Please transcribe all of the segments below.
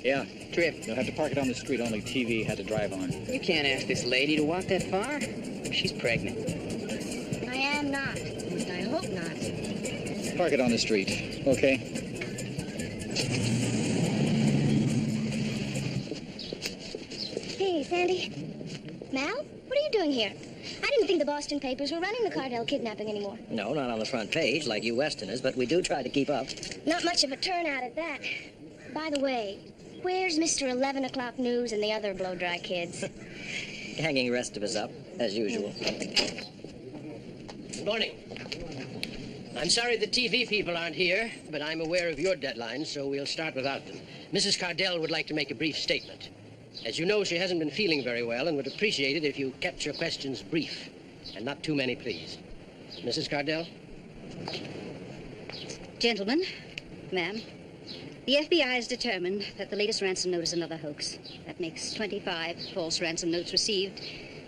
Yeah, trip. You'll have to park it on the street. Only TV had to drive on. You can't ask this lady to walk that far. She's pregnant. I am not. I hope not. Park it on the street, okay? Hey, Sandy. Mal, what are you doing here? I didn't think the Boston papers were running the Cardell kidnapping anymore. No, not on the front page like you Westerners, but we do try to keep up. Not much of a turnout at that. By the way, where's Mr. 11 o'clock News and the other blow-dry kids? Hanging the rest of us up, as usual. Good morning. I'm sorry the TV people aren't here, but I'm aware of your deadlines, so we'll start without them. Mrs. Cardell would like to make a brief statement. As you know, she hasn't been feeling very well and would appreciate it if you kept your questions brief. And not too many, please. Mrs. Cardell? Gentlemen, ma'am, the FBI has determined that the latest ransom note is another hoax. That makes 25 false ransom notes received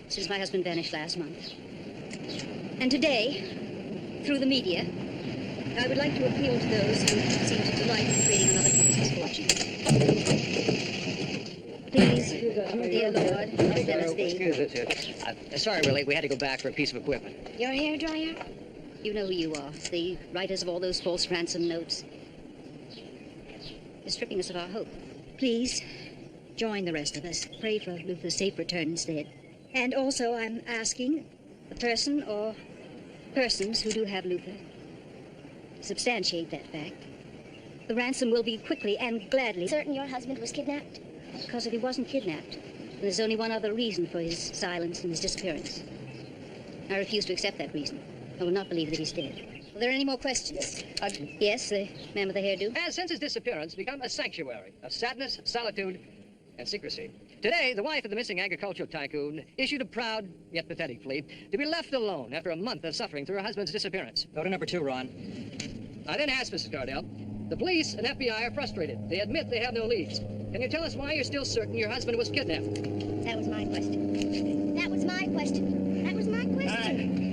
since my husband vanished last month. And today, through the media, I would like to appeal to those who seem to delight in creating another people's misfortune. Please, dear Lord, let us be. Excuse us. Sorry we're late. We had to go back for a piece of equipment. Your hairdryer? You know who you are, the writers of all those false ransom notes. You're stripping us of our hope. Please, join the rest of us. Pray for Luther's safe return instead. And also, I'm asking the person or persons who do have Luther to substantiate that fact. The ransom will be quickly and gladly. Certain your husband was kidnapped? Because if he wasn't kidnapped, there's only one other reason for his silence and his disappearance. I refuse to accept that reason. I will not believe that he's dead. Are there any more questions? Yes, the man with the hairdo. Has since his disappearance become a sanctuary of sadness, solitude, and secrecy. Today, the wife of the missing agricultural tycoon issued a proud, yet pathetic plea to be left alone after a month of suffering through her husband's disappearance. Go to number 2, Ron. I then asked Mrs. Cardell, the police and FBI are frustrated. They admit they have no leads. Can you tell us why you're still certain your husband was kidnapped? That was my question. That was my question. That was my question.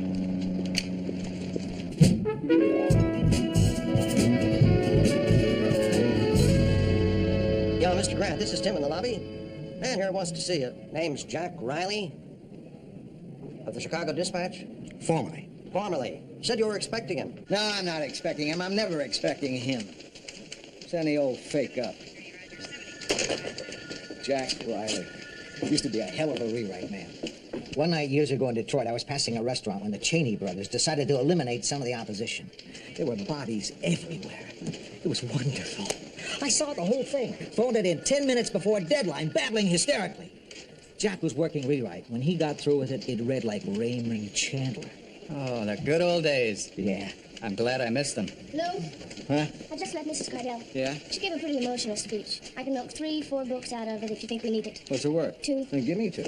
Yo, Mr. Grant, this is Tim in the lobby. Man here wants to see you. Name's Jack Riley of the Chicago Dispatch. Formerly. Formerly. Said you were expecting him. No, I'm not expecting him. I'm never expecting him. It's any old fake up. Jack Riley. Used to be a hell of a rewrite man. One night years ago in Detroit, I was passing a restaurant when the Cheney brothers decided to eliminate some of the opposition. There were bodies everywhere. It was wonderful. I saw the whole thing. Phoned it in 10 minutes before deadline, babbling hysterically. Jack was working rewrite. When he got through with it, it read like Raymond Chandler. Oh, the good old days. Yeah. I'm glad I missed them. Lou? Huh? I just met Mrs. Cardell. Yeah? She gave a pretty emotional speech. I can milk 3, 4 books out of it if you think we need it. What's the work? 2. Then give me 2.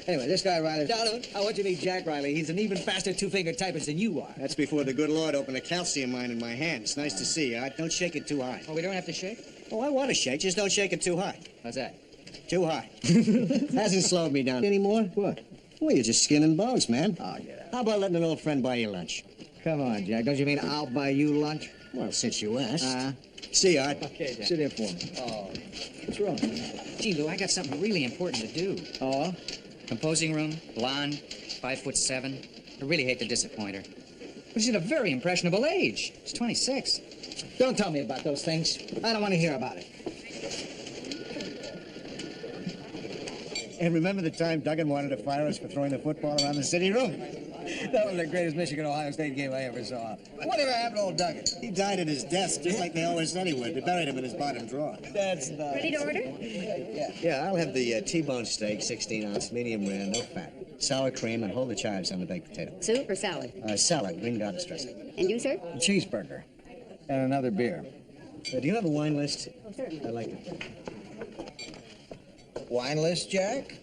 Anyway, this guy Riley. Darling, I want you to meet Jack Riley. He's an even faster two-finger typist than you are. That's before the good Lord opened a calcium mine in my hand. It's nice to see you. Don't shake it too high. Oh, we don't have to shake? Oh, I want to shake. Just don't shake it too high. How's that? Too high. Hasn't slowed me down anymore. What? Well, you're just skin and bones, man. Oh, get out. How about letting an old friend buy you lunch? Come on, Jack. Don't you mean I'll buy you lunch? Well, since you asked. See ya. Okay, Jack. Sit here for me. Oh. What's wrong? Gee, Lou, I got something really important to do. Oh? Composing room, blonde, 5'7". I really hate to disappoint her. But she's at a very impressionable age. She's 26. Don't tell me about those things. I don't want to hear about it. And remember the time Duggan wanted to fire us for throwing the football around the city room? That was the greatest Michigan-Ohio State game I ever saw. Whatever happened to old Duggan? He died at his desk, just like they always said he would. They buried him in his bottom drawer. That's nice. Ready to order? Yeah, I'll have the T-bone steak, 16-ounce, medium rare, no fat. Sour cream, and hold the chives on the baked potato. Soup or salad? Salad, green goddess dressing. And you, sir? A cheeseburger. And another beer. Do you have a wine list? Oh, certainly. I like it. Wine list, Jack?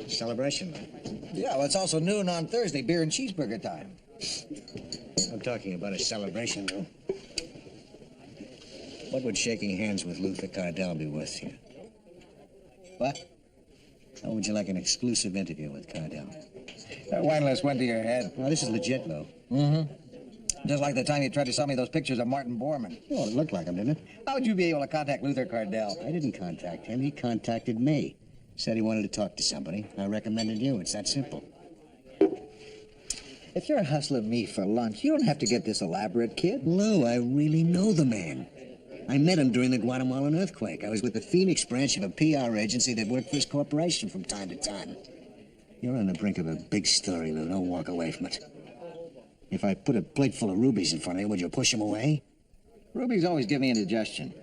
Celebration. Yeah, well, it's also noon on Thursday, beer and cheeseburger time. I'm talking about a celebration, though. What would shaking hands with Luther Cardell be worth to you? What? How would you like an exclusive interview with Cardell? That wine list went to your head. Now, this is legit, though. Mm-hmm. Just like the time you tried to sell me those pictures of Martin Bormann. Oh, it looked like him, didn't it? How'd you be able to contact Luther Cardell? I didn't contact him. He contacted me. Said he wanted to talk to somebody. I recommended you. It's that simple. If you're hustling me for lunch, you don't have to get this elaborate, kid. Lou, I really know the man. I met him during the Guatemalan earthquake. I was with the Phoenix branch of a PR agency that worked for his corporation from time to time. You're on the brink of a big story, Lou. Don't walk away from it. If I put a plate full of rubies in front of you, would you push them away? Rubies always give me indigestion.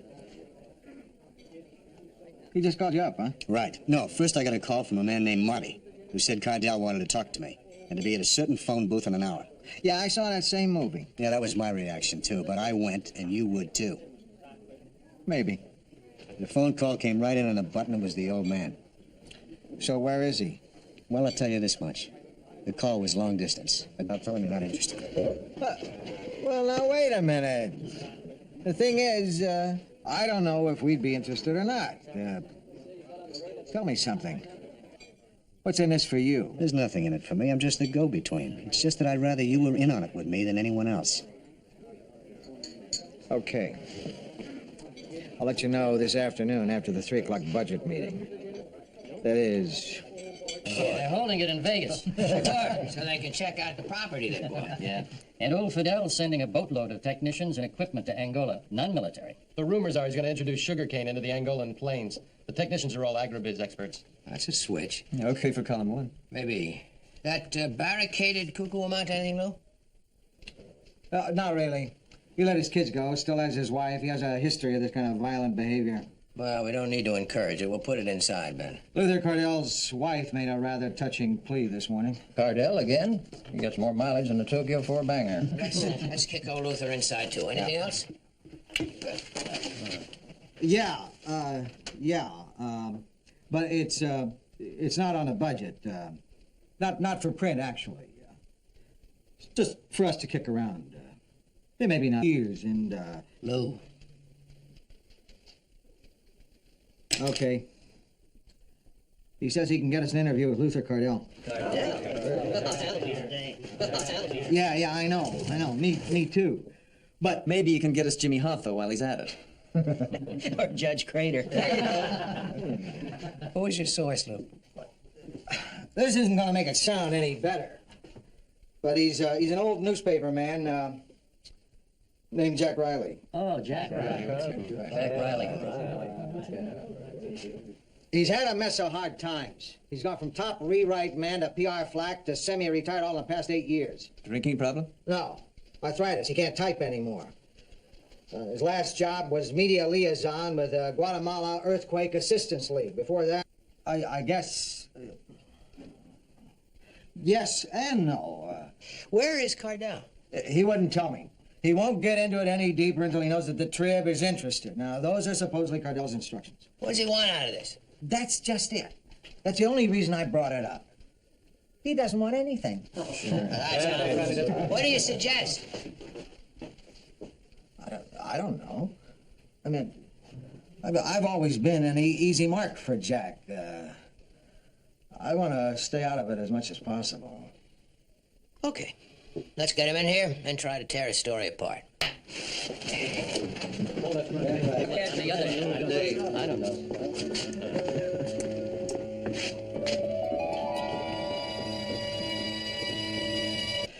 He just called you up, huh? Right. No, first I got a call from a man named Marty, who said Cardell wanted to talk to me, and to be at a certain phone booth in an hour. Yeah, I saw that same movie. Yeah, that was my reaction, too, but I went, and you would, too. Maybe. The phone call came right in on the button. It was the old man. So where is he? Well, I'll tell you this much. The call was long distance. I'll tell him you're not interested. Well, now, wait a minute. The thing is, I don't know if we'd be interested or not. Tell me something. What's in this for you? There's nothing in it for me. I'm just the go-between. It's just that I'd rather you were in on it with me than anyone else. Okay. I'll let you know this afternoon after the 3 o'clock budget meeting. That is... They're holding it in Vegas. So they can check out the property they bought. Yeah. And old Fidel's sending a boatload of technicians and equipment to Angola, non-military. The rumors are he's going to introduce sugarcane into the Angolan plains. The technicians are all agribiz experts. That's a switch. Okay for column 1. Maybe. That barricaded cuckoo amount to anything, Lou? Not really. He let his kids go, still has his wife. He has a history of this kind of violent behavior. Well, we don't need to encourage it. We'll put it inside, Ben. Luther Cardell's wife made a rather touching plea this morning. Cardell again? He gets more mileage than the Tokyo 4-banger. Let's kick old Luther inside, too. Anything else? Yeah. But it's not on the budget. Not for print, actually. It's just for us to kick around. They maybe not years and, Lou. Okay. He says he can get us an interview with Luther Cardell. Yeah, I know. Me too. But maybe you can get us Jimmy Hoffa while he's at it. Or Judge Crater. Who was your source, Lou? this isn't going to make it sound any better. But he's an old newspaper man named Jack Riley. Oh, Jack Riley. Jack Riley. He's had a mess of hard times. He's gone from top rewrite man to PR flack to semi-retired all in the past 8 years. Drinking problem? No. Arthritis. He can't type anymore. His last job was media liaison with the Guatemala Earthquake Assistance League. Before that, I guess... yes and no. Where is Cardell? He wouldn't tell me. He won't get into it any deeper until he knows that the Trib is interested. Now, those are supposedly Cardell's instructions. What does he want out of this? That's just it. That's the only reason I brought it up. He doesn't want anything. What do you suggest? I don't know. I mean, I've always been an easy mark for Jack. I want to stay out of it as much as possible. Okay. Let's get him in here and try to tear his story apart. I don't know.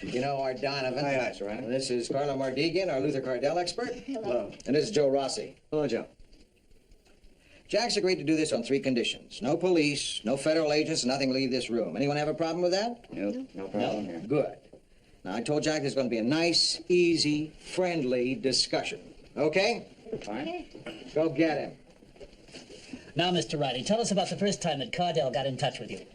You know Art Donovan. Hi, right. This is Carlo Mardigan, our Luther Cardell expert. Hello. And this is Joe Rossi. Hello, Joe. Jack's agreed to do this on 3 conditions. No police, no federal agents, nothing leave this room. Anyone have a problem with that? No problem here. Good. Now, I told Jack there's going to be a nice, easy, friendly discussion. Okay? Fine. Go get him. Now, Mr. Riley, tell us about the first time that Cardell got in touch with you.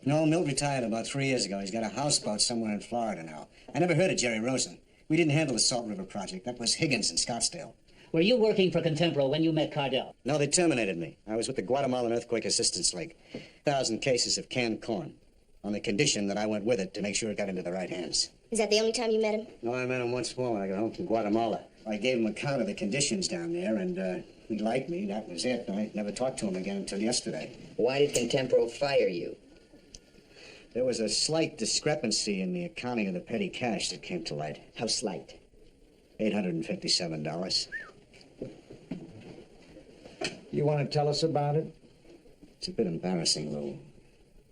No, Milt retired about 3 years ago. He's got a houseboat somewhere in Florida now. I never heard of Jerry Rosen. We didn't handle the Salt River project. That was Higgins in Scottsdale. Were you working for Contempro when you met Cardell? No, they terminated me. I was with the Guatemalan Earthquake Assistance League. 1,000 cases of canned corn, on the condition that I went with it to make sure it got into the right hands. Is that the only time you met him? No, I met him once more when I got home from Guatemala. I gave him a account of the conditions down there, and he liked me. That was it. I never talked to him again until yesterday. Why did Contempro fire you? There was a slight discrepancy in the accounting of the petty cash that came to light. How slight? $857. You want to tell us about it? It's a bit embarrassing, Lou.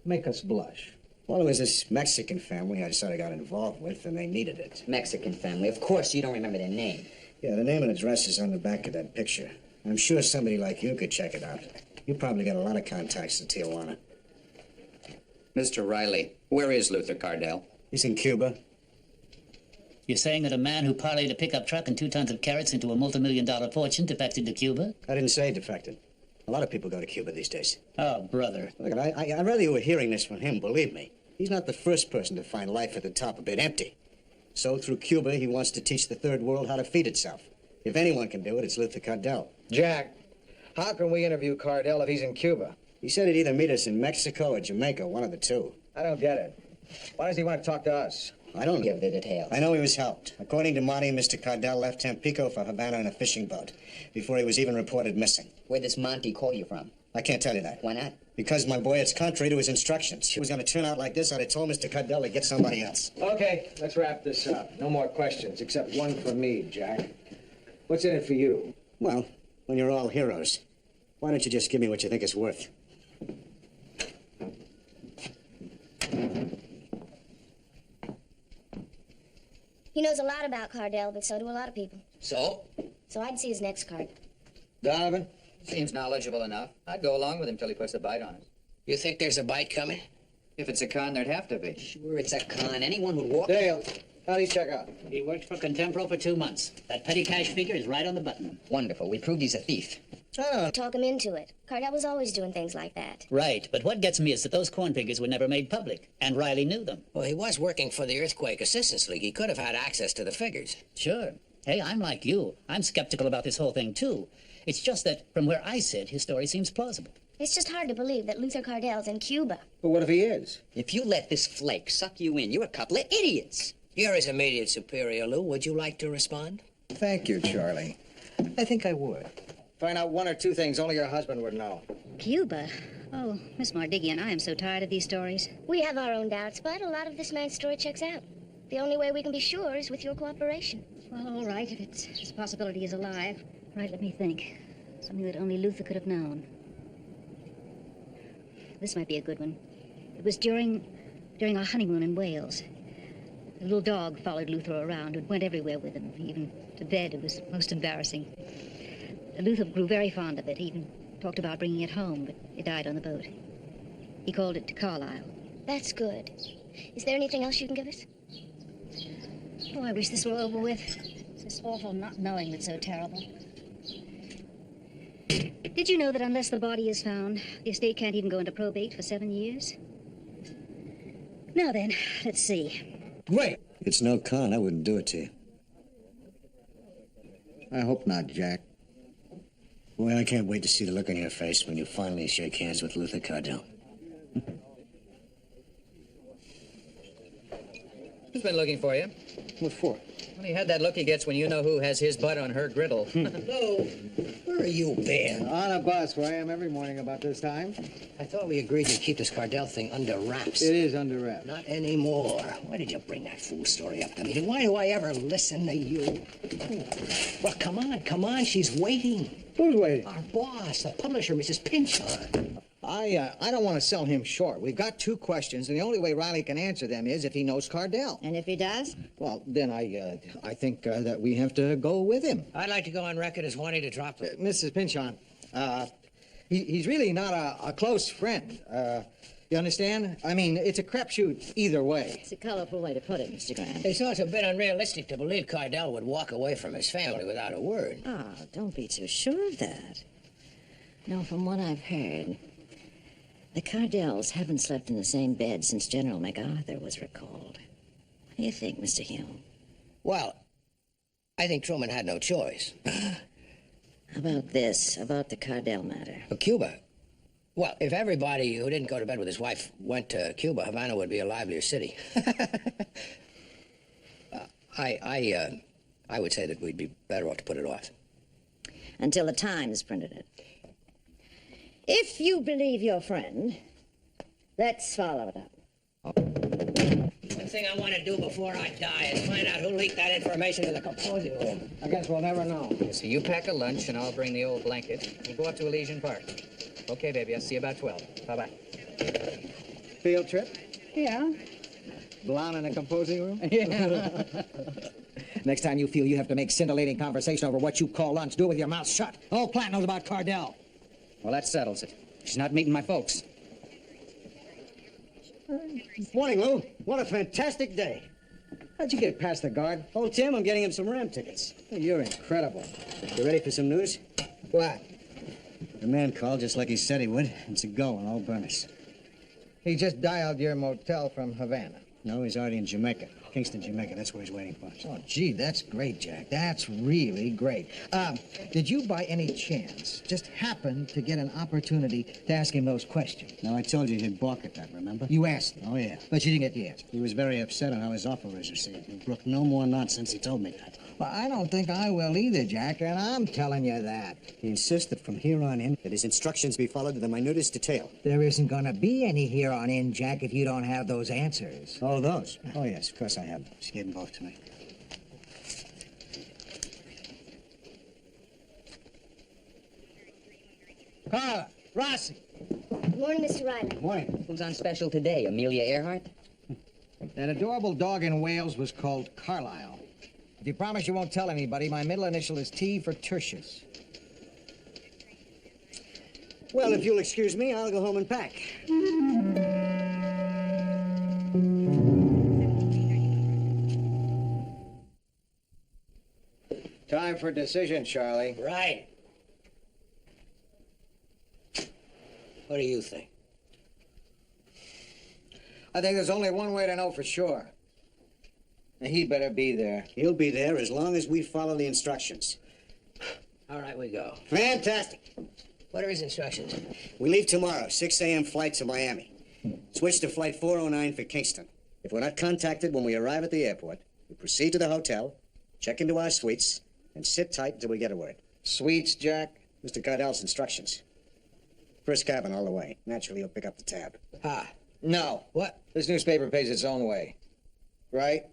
Make us blush. Well, it was this Mexican family I sort of got involved with, and they needed it. Mexican family. Of course you don't remember their name. Yeah, the name and address is on the back of that picture. I'm sure somebody like you could check it out. You probably got a lot of contacts in Tijuana. Mr. Riley, where is Luther Cardell? He's in Cuba. You're saying that a man who parlayed a pickup truck and 2 tons of carrots into a multi-million-dollar fortune defected to Cuba? I didn't say defected. A lot of people go to Cuba these days. Oh, brother. Look, I'd rather you were hearing this from him, believe me. He's not the first person to find life at the top a bit empty. So through Cuba, he wants to teach the third world how to feed itself. If anyone can do it, it's Luther Cardell. Jack, how can we interview Cardell if he's in Cuba? He said he'd either meet us in Mexico or Jamaica, one of the two. I don't get it. Why does he want to talk to us? I don't Give the details. I know he was helped. According to Monty, Mr. Cardell left Tampico for Havana in a fishing boat before he was even reported missing. Where does Monty call you from? I can't tell you that. Why not? Because, my boy, it's contrary to his instructions. If it was going to turn out like this, I'd have told Mr. Cardell to get somebody else. Okay, let's wrap this up. No more questions, except one for me, Jack. What's in it for you? Well, when you're all heroes, why don't you just give me what you think it's worth? He knows a lot about Cardell, but so do a lot of people. So? So I'd see his next card. Donovan? Seems knowledgeable enough. I'd go along with him till he puts a bite on us. You think there's a bite coming? If it's a con, there'd have to be. Sure, it's a con. Anyone would walk... Dale, how'd he check out? He worked for Contempro for 2 months. That petty cash figure is right on the button. Wonderful. We proved he's a thief. Talk him into it. Cardell was always doing things like that. Right, but what gets me is that those corn figures were never made public, and Riley knew them. Well, he was working for the Earthquake Assistance League. He could have had access to the figures. Sure. Hey, I'm like you. I'm skeptical about this whole thing, too. It's just that, from where I sit, his story seems plausible. It's just hard to believe that Luther Cardell's in Cuba. But what if he is? If you let this flake suck you in, you're a couple of idiots. You're his immediate superior, Lou. Would you like to respond? Thank you, Charlie. I think I would. Find out one or two things only your husband would know. Cuba? Oh, Miss Mardigian, I am so tired of these stories. We have our own doubts, but a lot of this man's story checks out. The only way we can be sure is with your cooperation. Well, all right, if this possibility is alive. Right, let me think. Something that only Luther could have known. This might be a good one. It was during our honeymoon in Wales. The little dog followed Luther around and went everywhere with him, even to bed. It was most embarrassing. Luther grew very fond of it. He even talked about bringing it home, but it died on the boat. He called it to Carlisle. That's good. Is there anything else you can give us? Oh, I wish this were over with. It's this awful not knowing that's so terrible. Did you know that unless the body is found, the estate can't even go into probate for 7 years? Now then, let's see. Wait! It's no con. I wouldn't do it to you. I hope not, Jack. Boy, I can't wait to see the look on your face when you finally shake hands with Luther Cardell. Who's been looking for you? What for? Well, he had that look he gets when you know who has his butt on her griddle. Lou, where are you been? On a bus, where I am every morning about this time. I thought we agreed to keep this Cardell thing under wraps. It is under wraps. Not anymore. Why did you bring that fool story up to me? Why do I ever listen to you? Well, come on. She's waiting. Who's waiting? Our boss, the publisher, Mrs. Pinchon. I don't want to sell him short. We've got 2 questions, and the only way Riley can answer them is if he knows Cardell. And if he does? Well, then I think that we have to go with him. I'd like to go on record as wanting to drop it. Mrs. Pinchon, he's really not a close friend. You understand? I mean, it's a crapshoot either way. It's a colorful way to put it, Mr. Grant. It's also a bit unrealistic to believe Cardell would walk away from his family without a word. Oh, don't be too sure of that. No, from what I've heard, the Cardells haven't slept in the same bed since General MacArthur was recalled. What do you think, Mr. Hume? Well, I think Truman had no choice. About this, about the Cardell matter. Cuba? Well, if everybody who didn't go to bed with his wife went to Cuba, Havana would be a livelier city. I would say that we'd be better off to put it off. Until the Times printed it. If you believe your friend, let's follow it up. thing I want to do before I die is find out who leaked that information to the composing room. I guess we'll never know. So you pack a lunch, and I'll bring the old blanket. We'll go up to Elysian Park. Okay, baby, I'll see you about 12. Bye-bye. Field trip? Yeah. Blonde in a composing room? Yeah. Next time you feel you have to make scintillating conversation over what you call lunch, do it with your mouth shut. All Platt knows about Cardell. Well, that settles it. She's not meeting my folks. Morning, Lou. What a fantastic day. How'd you get past the guard? Old Tim, I'm getting him some Ram tickets. You're incredible. You ready for some news? What? The man called just like he said he would. It's a go on all burners. He just dialed your motel from Havana. No, he's already in Jamaica. Kingston, Jamaica. That's where he's waiting for us. Oh, gee, that's great, Jack. That's really great. Did you by any chance just happen to get an opportunity to ask him those questions? No, I told you he'd balk at that, remember? You asked him? Oh, yeah. But you didn't get the answer? He was very upset on how his offer was received. He brooked no more nonsense. He told me that. Well, I don't think I will either, Jack, and I'm telling you that. He insists that from here on in, that his instructions be followed to the minutest detail. There isn't going to be any here on in, Jack, if you don't have those answers. Oh, those? Oh, yes, of course I have. She gave them both to me. Carla, Rossi. Good morning, Mr. Riley. Morning. Who's on special today? Amelia Earhart? That adorable dog in Wales was called Carlisle. If you promise you won't tell anybody, my middle initial is T for Tertius. Well, if you'll excuse me, I'll go home and pack. Time for decision, Charlie. Right. What do you think? I think there's only one way to know for sure. And he'd better be there. He'll be there as long as we follow the instructions. All right, we go. Fantastic. What are his instructions? We leave tomorrow, 6 a.m. flight to Miami. Switch to flight 409 for Kingston. If we're not contacted when we arrive at the airport, we proceed to the hotel, check into our suites, and sit tight until we get a word. Suites, Jack? Mr. Cardell's instructions. First cabin all the way. Naturally, you'll pick up the tab. No. What? This newspaper pays its own way. Right?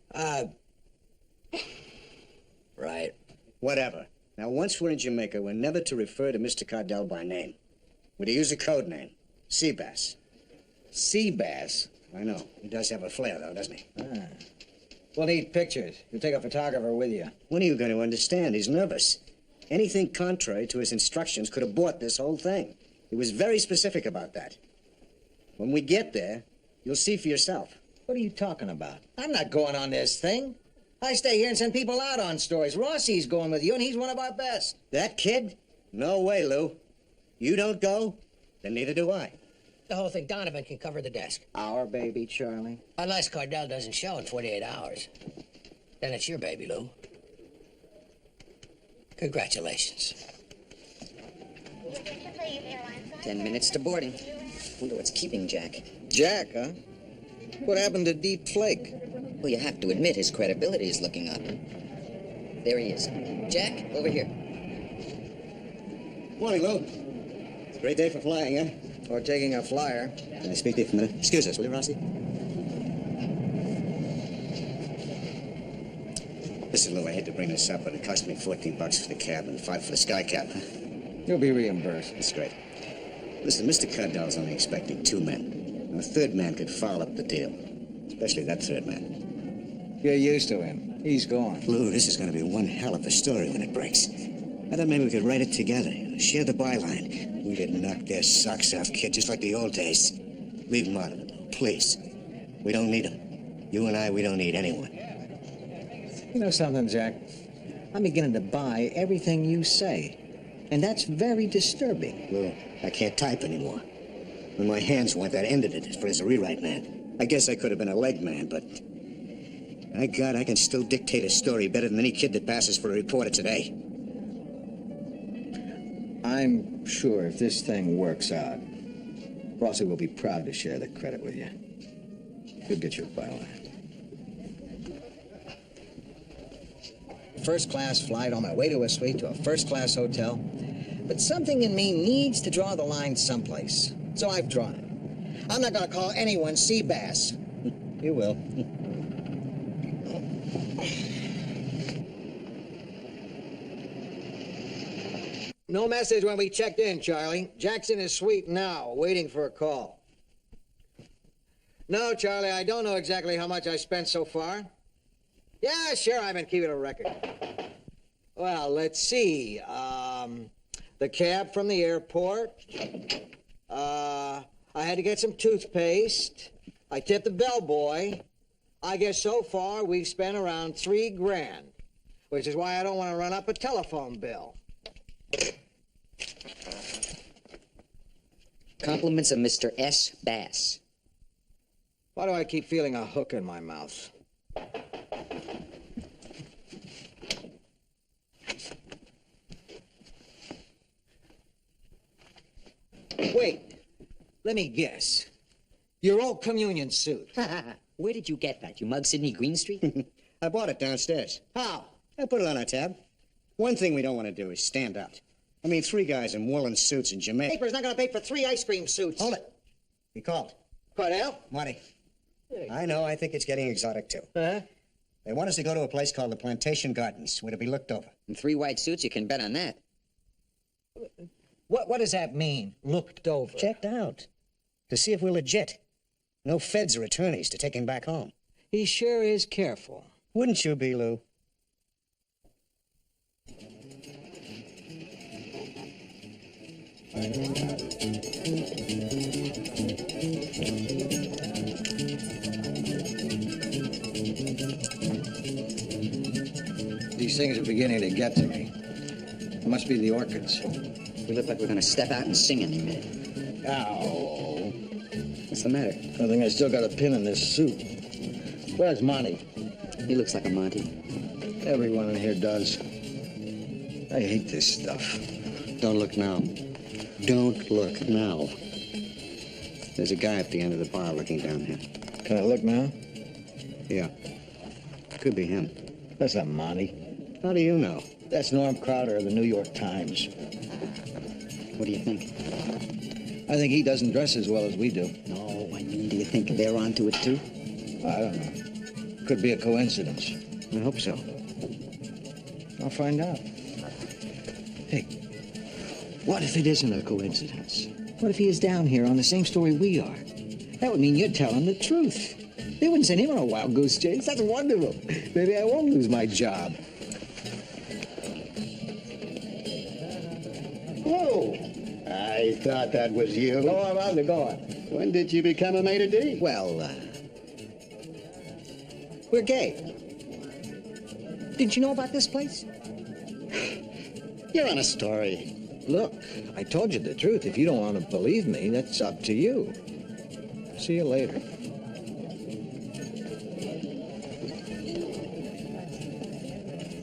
Right. Whatever. Now, once we're in Jamaica, we're never to refer to Mr. Cardell by name. We're to use a code name. Seabass. Seabass? I know. He does have a flair, though, doesn't he? We'll need pictures. You'll take a photographer with you. When are you going to understand? He's nervous. Anything contrary to his instructions could abort this whole thing. He was very specific about that. When we get there, you'll see for yourself. What are you talking about? I'm not going on this thing. I stay here and send people out on stories. Rossi's going with you, and he's one of our best. That kid? No way, Lou. You don't go, then neither do I. The whole thing, Donovan can cover the desk. Our baby, Charlie. Unless Cardell doesn't show in 48 hours. Then it's your baby, Lou. Congratulations. 10 minutes to boarding. Wonder what's keeping Jack. Jack, huh? What happened to Deep Flake? Well, you have to admit his credibility is looking up. There he is. Jack, over here. Morning, Lou. It's a great day for flying, huh? Or taking a flyer. Can I speak to you for a minute? Excuse us, will you, Rossi? Listen, Lou, I hate to bring this up, but it cost me $14 for the cab and $5 for the sky cap. You'll be reimbursed. That's great. Listen, Mr. Cardell's only expecting 2 men. And a third man could foul up the deal. Especially that third man. You're used to him. He's gone. Lou, this is going to be one hell of a story when it breaks. I thought maybe we could write it together. Share the byline. We could knock their socks off, kid, just like the old days. Leave them out of it, please. We don't need them. You and I, we don't need anyone. You know something, Jack? I'm beginning to buy everything you say. And that's very disturbing. Lou, I can't type anymore. When my hands went, that ended it as a rewrite man. I guess I could have been a leg man, but... My God, I can still dictate a story better than any kid that passes for a reporter today. I'm sure if this thing works out, Rossi will be proud to share the credit with you. You'll get your byline. First-class flight on my way to a suite to a first-class hotel. But something in me needs to draw the line someplace. So I've drawn it. I'm not going to call anyone Seabass. You will. No message when we checked in, Charlie. Jack's in his suite now, waiting for a call. No, Charlie, I don't know exactly how much I spent so far. Yeah, sure, I've been keeping a record. Well, let's see. The cab from the airport. I had to get some toothpaste. I tipped the bellboy. I guess so far we've spent around $3 grand, which is why I don't want to run up a telephone bill. Compliments of Mr. S. Bass. Why do I keep feeling a hook in my mouth? Wait, let me guess. Your old communion suit. Where did you get that? You mug Sidney Greenstreet? I bought it downstairs. How? I put it on our tab. One thing we don't want to do is stand out. I mean, 3 guys in woolen suits in Jamaica. Paper's not gonna pay for 3 ice cream suits. Hold it. He called. Cordell? Money. I know, I think it's getting exotic, too. Huh? They want us to go to a place called the Plantation Gardens, where to be looked over. In 3 white suits, you can bet on that. What does that mean, looked over? Checked out. To see if we're legit. No feds or attorneys to take him back home. He sure is careful. Wouldn't you be, Lou? These things are beginning to get to me. It must be the orchids. We look like we're gonna step out and sing any minute. Ow. What's the matter? I think I still got a pin in this suit. Where's Monty? He looks like a Monty. Everyone in here does. I hate this stuff. Don't look now. Don't look now. There's a guy at the end of the bar looking down here. Can I look now? Yeah. Could be him. That's not Monty. How do you know? That's Norm Crowder of the New York Times. What do you think? I think he doesn't dress as well as we do. No, I mean, do you think they're onto it, too? I don't know. Could be a coincidence. I hope so. I'll find out. Hey, what if it isn't a coincidence? What if he is down here on the same story we are? That would mean you're telling the truth. They wouldn't send him on a wild goose chase. That's wonderful. Maybe I won't lose my job. Whoa! I thought that was you. Go on, how's it going? When did you become a maitre d'? Well, we're gay. Didn't you know about this place? You're on a story. Look, I told you the truth. If you don't want to believe me, that's up to you. See you later.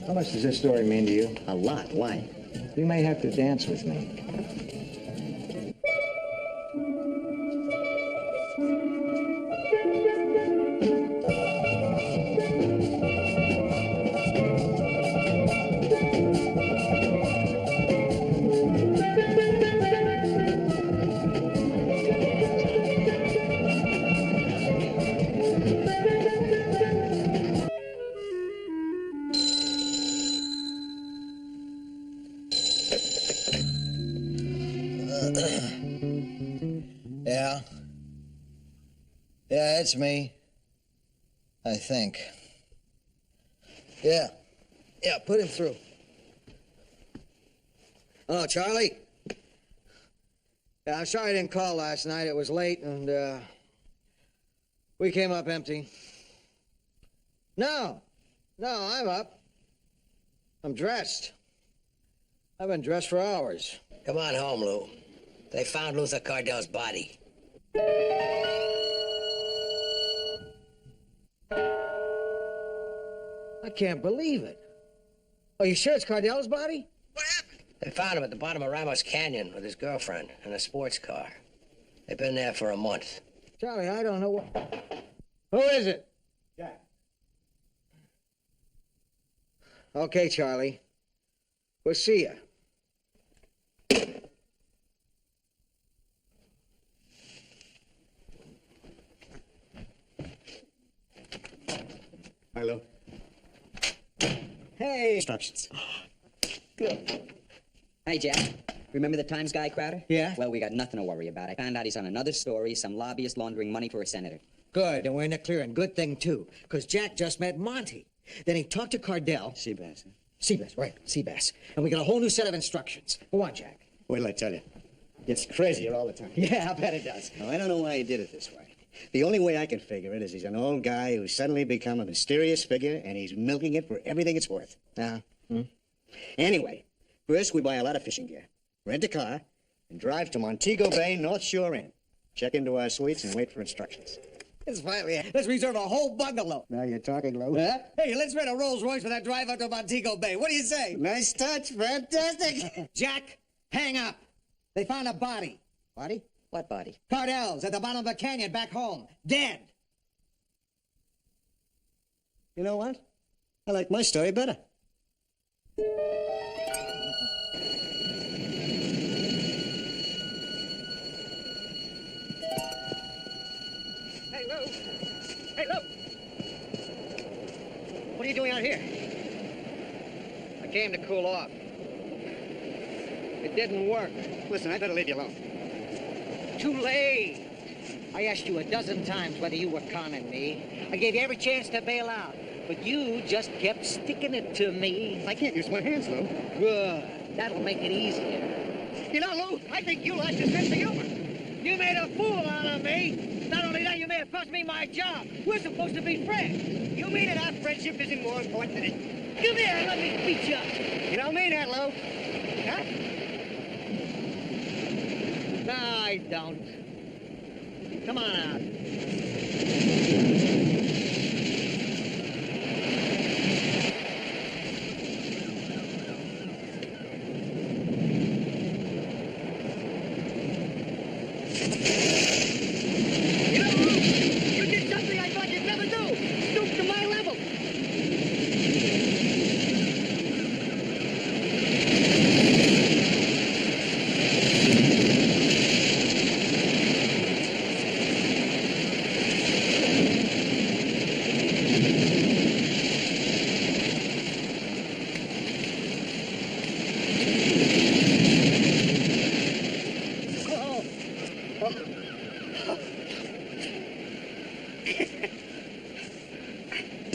How much does this story mean to you? A lot. Why? You may have to dance with me. Yeah. Yeah, it's me. I think. Yeah. Yeah, put him through. Oh, Charlie? Yeah, I'm sorry I didn't call last night. It was late, and, we came up empty. No. No, I'm up. I'm dressed. I've been dressed for hours. Come on home, Lou. They found Luther Cardell's body. I can't believe it. Are you sure it's Cardell's body? What happened? They found him at the bottom of Ramos Canyon with his girlfriend in a sports car. They've been there for a month. Charlie, I don't know what... Who is it? Jack. Okay, Charlie. We'll see you. Hello. Hey. Instructions. Good. Hey, Jack. Remember the Times guy, Crowder? Yeah? Well, we got nothing to worry about. I found out he's on another story, some lobbyist laundering money for a senator. Good, and we're in the clear, and good thing, too, because Jack just met Monty. Then he talked to Cardell. Seabass, huh? Seabass, right, Seabass. And we got a whole new set of instructions. Go on, Jack. Wait till I tell you. It gets crazier all the time. Yeah, I bet it does. Now, I don't know why he did it this way. The only way I can figure it is he's an old guy who's suddenly become a mysterious figure, and he's milking it for everything it's worth. Anyway, first we buy a lot of fishing gear, rent a car, and drive to Montego Bay, North Shore Inn. Check into our suites and wait for instructions. It's finally, let's reserve a whole bungalow. Now you're talking, Lou. Huh? Hey, let's rent a Rolls Royce for that drive up to Montego Bay. What do you say? Nice touch. Fantastic. Jack, hang up. They found a body. Body? What body? Cardell's at the bottom of a canyon back home. Dead. You know what? I like my story better. Hey, Lou. Hey, Lou. What are you doing out here? I came to cool off. It didn't work. Listen, I better leave you alone. Too late. I asked you a dozen times whether you were conning me. I gave you every chance to bail out, but you just kept sticking it to me. I can't use my hands, Lou. Good. That'll make it easier. You know, Lou, I think you lost your sense of humor. You made a fool out of me. Not only that, you may have cost me my job. We're supposed to be friends. You mean that our friendship isn't more important than it? Come here and let me beat you up. You don't mean that, Lou. Huh? No, I don't. Come on out. You did something I thought you'd never do. Stoop to my level.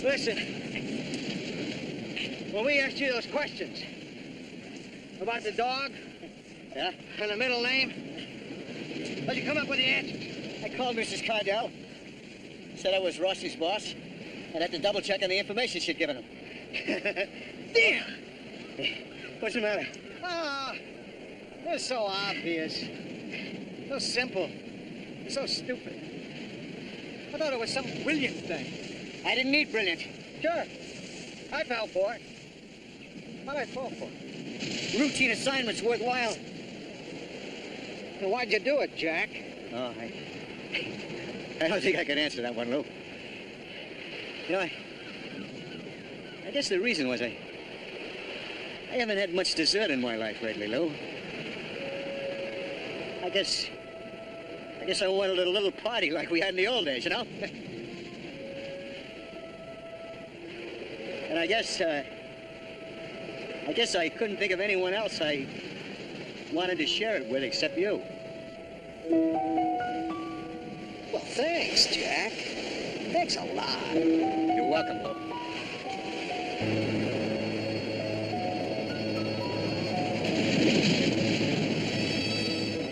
Listen, when we asked you those questions about the dog, Yeah? and the middle name, how'd you come up with the answers? I called Mrs. Cardell. Said I was Rossi's boss. And had to double check on the information she'd given him. Damn! What's the matter? Ah, they're so obvious, so simple, so stupid. I thought it was some brilliant thing. I didn't need brilliant. Sure, I fell for it. What'd I fall for? Routine assignments worthwhile. Then why'd you do it, Jack? Oh, I don't think I can answer that one, Lou. You know, I guess the reason was I haven't had much dessert in my life lately, Lou. I guess I wanted a little party like we had in the old days, you know? And I guess I couldn't think of anyone else I wanted to share it with except you. Well, thanks, Jack. Thanks a lot. You're welcome, Lou.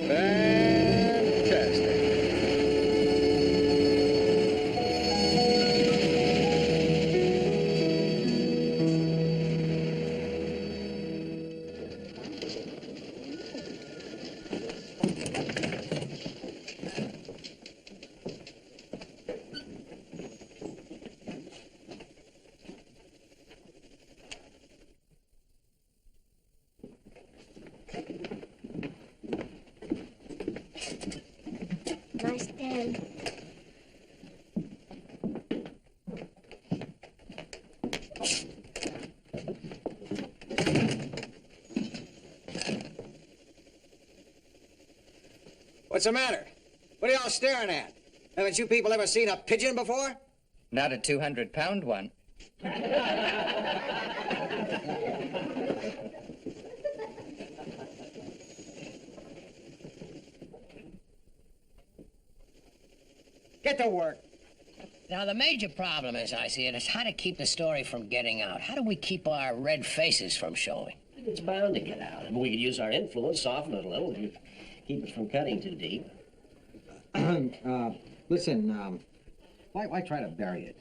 Fantastic. Nice pen. What's the matter? What are y'all staring at? Haven't you people ever seen a pigeon before? Not a 200-pound one. Get to work. Now, the major problem, as I see it, is how to keep the story from getting out. How do we keep our red faces from showing? It's bound to get out. We could use our influence, soften it a little, keep it from cutting too deep. Listen, why try to bury it?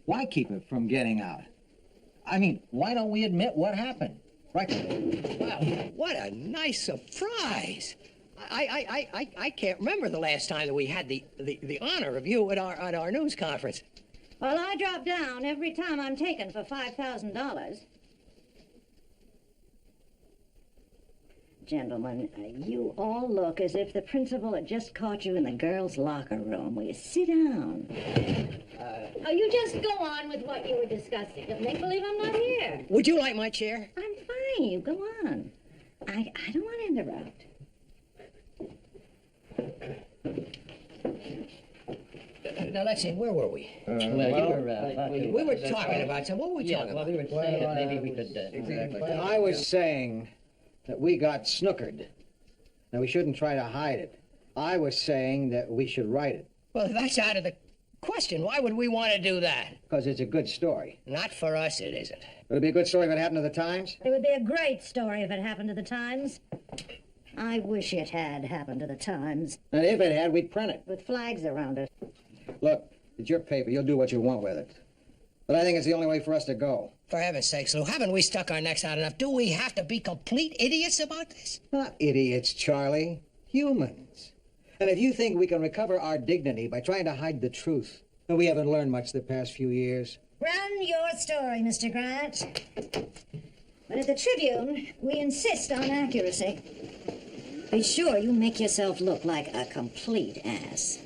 Why keep it from getting out? I mean, why don't we admit what happened? Right? Wow, what a nice surprise. I can't remember the last time that we had the honor of you at our news conference. Well, I drop down every time I'm taken for $5,000. Gentlemen, you all look as if the principal had just caught you in the girls' locker room. Will you sit down? Oh, you just go on with what you were discussing. Don't make believe I'm not here. Would you like my chair? I'm fine. You go on. I don't want to interrupt. Now, let's see, where were we? We were talking about something. What were we talking about? We were saying that maybe we could... Exactly. I was saying that we got snookered. Now, we shouldn't try to hide it. I was saying that we should write it. Well, that's out of the question. Why would we want to do that? Because it's a good story. Not for us, it isn't. Would it be a good story if it happened to the Times? It would be a great story if it happened to the Times. I wish it had happened to the Times. And if it had, we'd print it. With flags around it. Look, it's your paper. You'll do what you want with it. But I think it's the only way for us to go. For heaven's sakes, Lou, haven't we stuck our necks out enough? Do we have to be complete idiots about this? Not idiots, Charlie. Humans. And if you think we can recover our dignity by trying to hide the truth, then we haven't learned much the past few years. Run your story, Mr. Grant. But at the Tribune, we insist on accuracy. Be sure you make yourself look like a complete ass.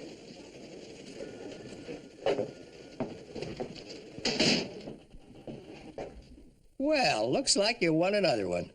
Well, looks like you won another one.